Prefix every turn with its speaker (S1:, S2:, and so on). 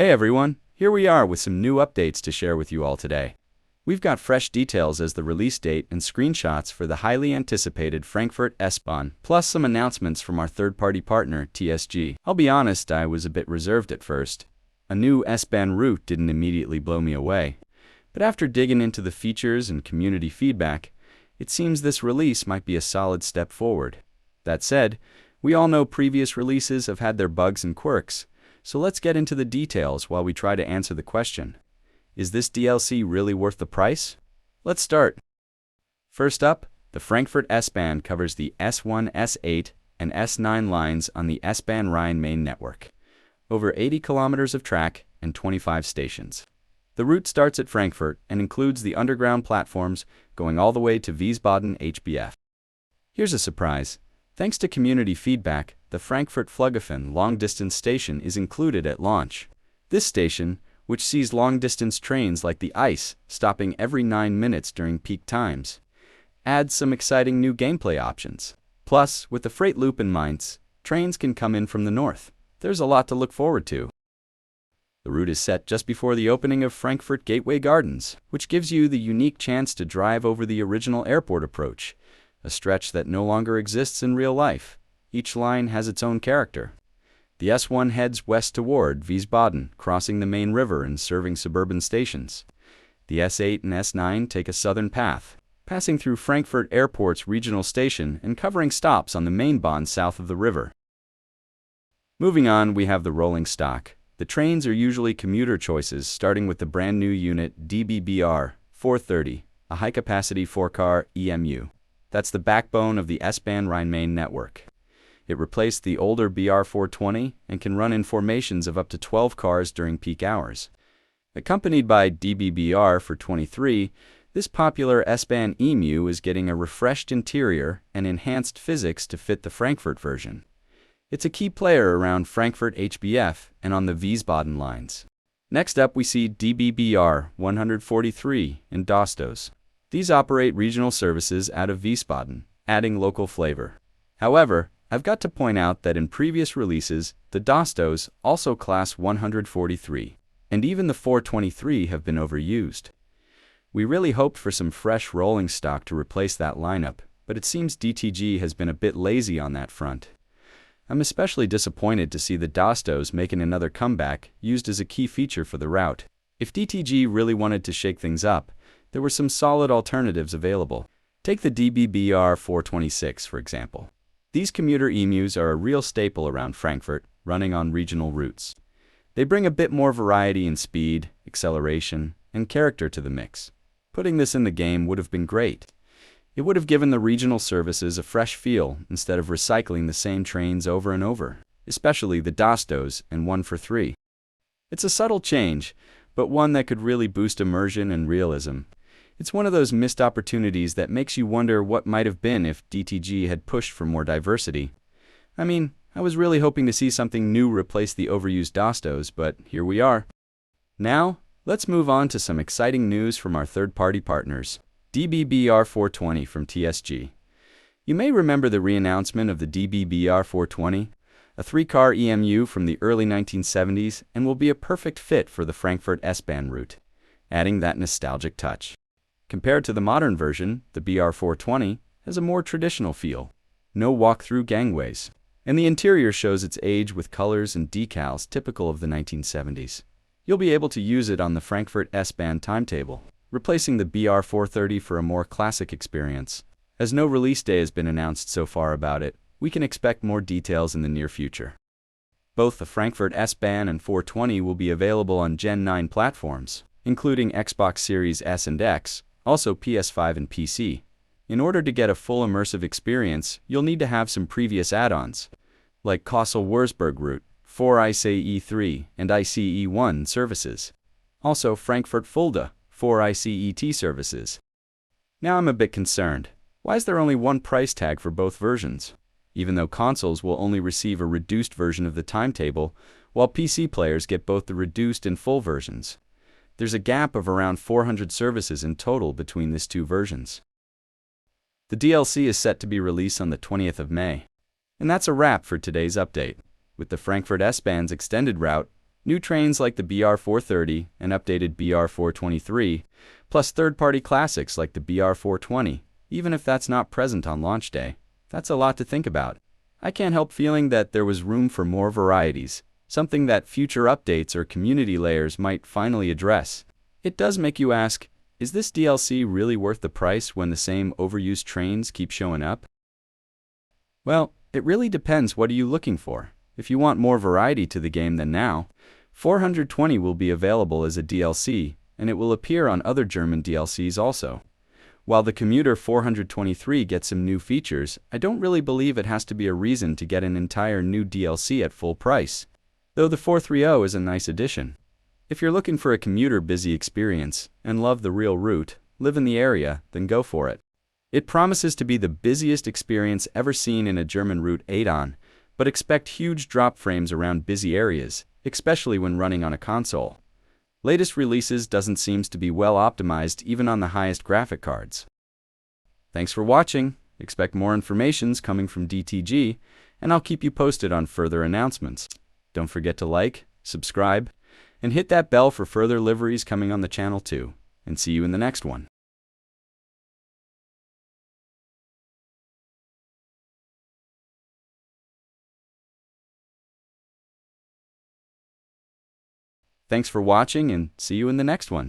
S1: Hey everyone, here we are with some new updates to share with you all today. We've got fresh details as the release date and screenshots for the highly anticipated Frankfurt S-Bahn, plus some announcements from our third-party partner, TSG. I'll be honest, I was a bit reserved at first. A new S-Bahn route didn't immediately blow me away. But after digging into the features and community feedback, it seems this release might be a solid step forward. That said, we all know previous releases have had their bugs and quirks, so let's get into the details while we try to answer the question. Is this DLC really worth the price? Let's start. First up, the Frankfurt S-Bahn covers the S1, S8, and S9 lines on the S-Bahn Rhine main network. Over 80 kilometers of track and 25 stations. The route starts at Frankfurt and includes the underground platforms going all the way to Wiesbaden HBF. Here's a surprise. Thanks to community feedback, the Frankfurt Flughafen long-distance station is included at launch. This station, which sees long-distance trains like the ICE stopping every 9 minutes during peak times, adds some exciting new gameplay options. Plus, with the freight loop in Mainz, trains can come in from the north. There's a lot to look forward to. The route is set just before the opening of Frankfurt Gateway Gardens, which gives you the unique chance to drive over the original airport approach, a stretch that no longer exists in real life. Each line has its own character. The S1 heads west toward Wiesbaden, crossing the main river and serving suburban stations. The S8 and S9 take a southern path, passing through Frankfurt Airport's regional station and covering stops on the main Bahn south of the river. Moving on, we have the rolling stock. The trains are usually commuter choices, starting with the brand new unit DBBR 430, a high-capacity 4-car EMU. That's the backbone of the S-Bahn Rhine-Main network. It replaced the older BR 420 and can run in formations of up to 12 cars during peak hours. Accompanied by DBBR 423, this popular S-Bahn EMU is getting a refreshed interior and enhanced physics to fit the Frankfurt version. It's a key player around Frankfurt HBF and on the Wiesbaden lines. Next up, we see DBBR 143 and Dostos. These operate regional services out of Wiesbaden, adding local flavor. However, I've got to point out that in previous releases, the Dostos, also class 143, and even the 423 have been overused. We really hoped for some fresh rolling stock to replace that lineup, but it seems DTG has been a bit lazy on that front. I'm especially disappointed to see the Dostos making another comeback, used as a key feature for the route. If DTG really wanted to shake things up, there were some solid alternatives available. Take the DBBR 426, for example. These commuter EMUs are a real staple around Frankfurt, running on regional routes. They bring a bit more variety in speed, acceleration, and character to the mix. Putting this in the game would have been great. It would have given the regional services a fresh feel instead of recycling the same trains over and over, especially the Dostos and 143. It's a subtle change, but one that could really boost immersion and realism. It's one of those missed opportunities that makes you wonder what might have been if DTG had pushed for more diversity. I mean, I was really hoping to see something new replace the overused Dostos, but here we are. Now, let's move on to some exciting news from our third-party partners. DBBR 420 from TSG. You may remember the re-announcement of the DBBR 420, a 3-car EMU from the early 1970s, and will be a perfect fit for the Frankfurt S-Bahn route, adding that nostalgic touch. Compared to the modern version, the BR 420 has a more traditional feel. No walk-through gangways, and the interior shows its age with colors and decals typical of the 1970s. You'll be able to use it on the Frankfurt S-Bahn timetable, replacing the BR 430 for a more classic experience. As no release day has been announced so far about it, we can expect more details in the near future. Both the Frankfurt S-Bahn and 420 will be available on Gen 9 platforms, including Xbox Series S and X, also PS5 and PC. In order to get a full immersive experience, you'll need to have some previous add-ons, like Kassel-Wurzburg route, 4ICE3 and ICE1 services. Also Frankfurt Fulda, 4ICET services. Now I'm a bit concerned. Why is there only one price tag for both versions? Even though consoles will only receive a reduced version of the timetable, while PC players get both the reduced and full versions. There's a gap of around 400 services in total between these two versions. The DLC is set to be released on the 20th of May. And that's a wrap for today's update. With the Frankfurt S-Bahn's extended route, New trains like the BR430 and updated BR423, plus third-party classics like the BR420, even if that's not present on launch day. That's a lot to think about. I can't help feeling that there was room for more varieties, something that future updates or community layers might finally address. It does make you ask, is this DLC really worth the price when the same overused trains keep showing up? Well, it really depends. What are you looking for? If you want more variety to the game than now, 420 will be available as a DLC, and it will appear on other German DLCs also. While the commuter 423 gets some new features, I don't really believe it has to be a reason to get an entire new DLC at full price, though the 430 is a nice addition. If you're looking for a commuter busy experience and love the real route, live in the area, then go for it. It promises to be the busiest experience ever seen in a German route add-on, but expect huge drop frames around busy areas, especially when running on a console. Latest releases doesn't seem to be well optimized even on the highest graphic cards. Thanks for watching. Expect more informations coming from DTG, and I'll keep you posted on further announcements. Don't forget to like, subscribe, and hit that bell for further liveries coming on the channel too. And see you in the next one. Thanks for watching and see you in the next one.